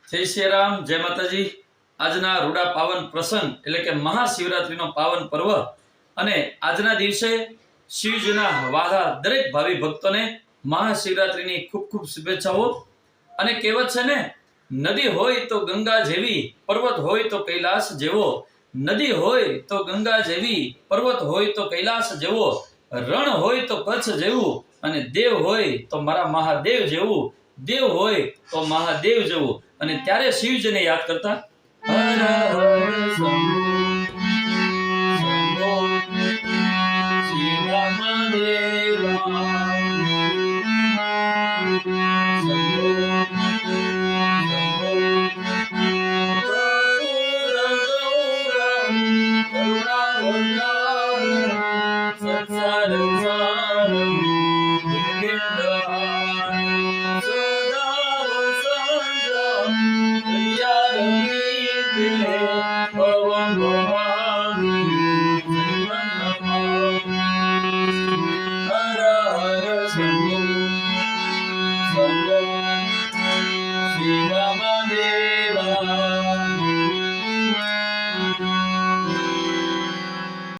જય શ્રી રામ, જય માતાજી। આજના રૂડા પાવન પ્રસંગ એટલે કે મહાશિવરાત્રીનો પાવન પર્વ અને આજના દિવસે શિવજીના વાલા દરેક ભાવિ ભક્તોને મહાશિવરાત્રીની ખૂબ ખૂબ શુભેચ્છાઓ। અને કહેવત છે ને, નદી હોય તો ગંગા જેવી, પર્વત હોય તો કૈલાસ જેવો। નદી હોય તો ગંગા જેવી, પર્વત હોય તો કૈલાસ જેવો, રણ હોય તો કચ્છ જેવું, અને દેવ હોય તો મારા મહાદેવ જેવું, દેવ હોય તો મહાદેવ જેવું। અને ત્યારે શિવજીને યાદ કરતા હર હર શંભો શિવ મહાદેવા, શંભો